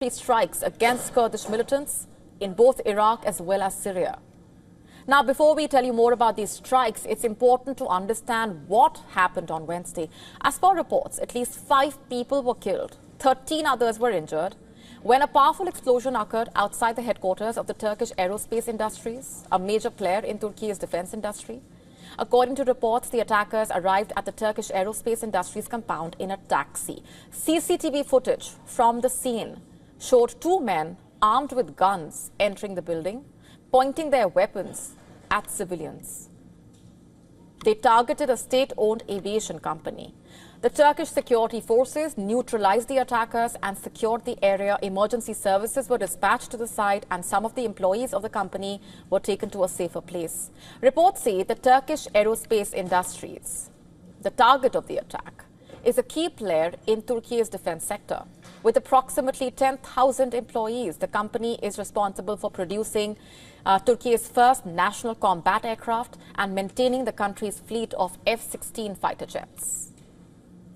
strikes against Kurdish militants in both Iraq as well as Syria. Now, before we tell you more about these strikes, it's important to understand what happened on Wednesday. As per reports, at least 5 people were killed, 13 others were injured, when a powerful explosion occurred outside the headquarters of the Turkish aerospace industries, a major player in Turkey's defense industry. According to reports, the attackers arrived at the Turkish aerospace industries compound in a taxi. CCTV footage from the scene showed 2 men armed with guns entering the building, pointing their weapons at civilians. They targeted a state-owned aviation company. The Turkish security forces neutralized the attackers and secured the area. Emergency services were dispatched to the site and some of the employees of the company were taken to a safer place. Reports say the Turkish aerospace industries, the target of the attack, is a key player in Turkey's defense sector. With approximately 10,000 employees, the company is responsible for producing Turkey's first national combat aircraft and maintaining the country's fleet of F-16 fighter jets.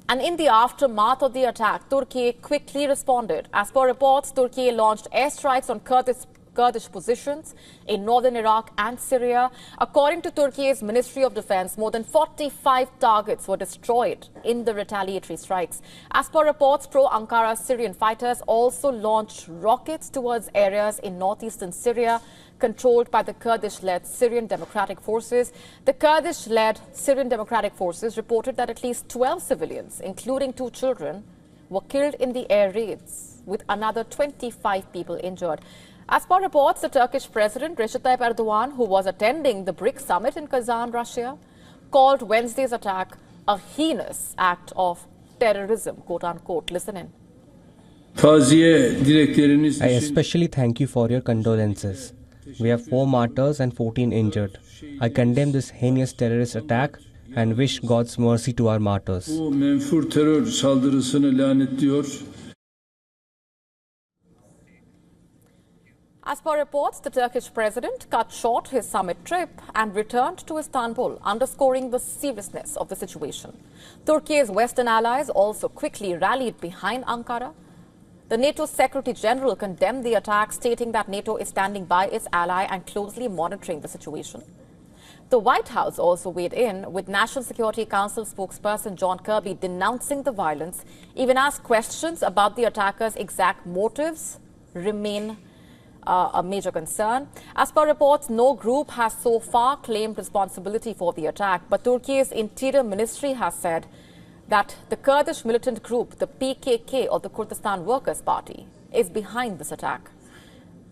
And in the aftermath of the attack, Turkey quickly responded. As per reports, Turkey launched airstrikes on Kurdish positions in northern Iraq and Syria. According to Turkey's Ministry of Defense, more than 45 targets were destroyed in the retaliatory strikes. As per reports, pro-Ankara Syrian fighters also launched rockets towards areas in northeastern Syria controlled by the Kurdish-led Syrian Democratic Forces. The Kurdish-led Syrian Democratic Forces reported that at least 12 civilians, including 2 children, were killed in the air raids, with another 25 people injured. As per reports, the Turkish President Recep Tayyip Erdogan, who was attending the BRICS summit in Kazan, Russia, called Wednesday's attack a heinous act of terrorism, quote-unquote. Listen in. I especially thank you for your condolences. We have 4 martyrs and 14 injured. I condemn this heinous terrorist attack and wish God's mercy to our martyrs. As per reports, the Turkish president cut short his summit trip and returned to Istanbul, underscoring the seriousness of the situation. Turkey's Western allies also quickly rallied behind Ankara. The NATO Secretary General condemned the attack, stating that NATO is standing by its ally and closely monitoring the situation. The White House also weighed in, with National Security Council spokesperson John Kirby denouncing the violence, even as questions about the attackers' exact motives remain a major concern. As per reports, no group has so far claimed responsibility for the attack, but Turkey's Interior Ministry has said that the Kurdish militant group, the PKK, or the Kurdistan Workers' Party, is behind this attack.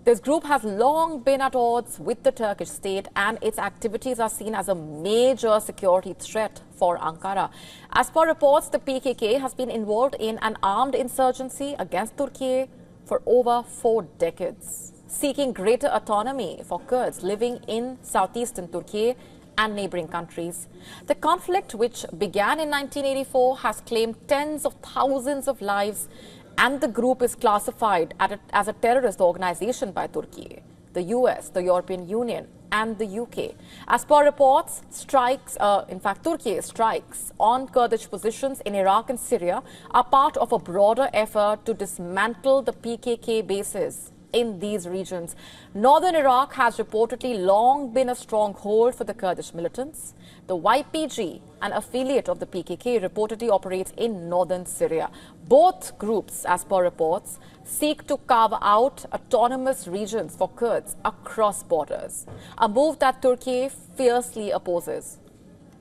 This group has long been at odds with the Turkish state, and its activities are seen as a major security threat for Ankara. As per reports, the PKK has been involved in an armed insurgency against Turkey for over 4 decades, seeking greater autonomy for Kurds living in southeastern Turkey and neighboring countries. The conflict, which began in 1984, has claimed tens of thousands of lives, and the group is classified as a terrorist organization by Turkey, the US, the European Union, and the UK. As per reports, Turkey's strikes on Kurdish positions in Iraq and Syria are part of a broader effort to dismantle the PKK bases in these regions. Northern Iraq has reportedly long been a stronghold for the Kurdish militants. The YPG, an affiliate of the PKK, reportedly operates in northern Syria. Both groups, as per reports, seek to carve out autonomous regions for Kurds across borders, a move that Turkey fiercely opposes.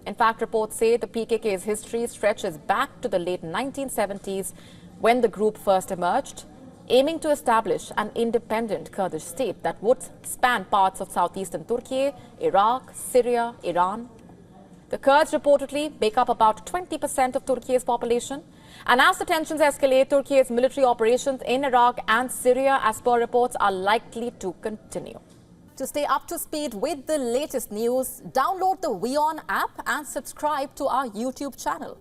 In fact, reports say the PKK's history stretches back to the late 1970s, when the group first emerged, aiming to establish an independent Kurdish state that would span parts of southeastern Turkey, Iraq, Syria, Iran. The Kurds reportedly make up about 20% of Turkey's population. And as the tensions escalate, Turkey's military operations in Iraq and Syria, as per reports, are likely to continue. To stay up to speed with the latest news, download the WION app and subscribe to our YouTube channel.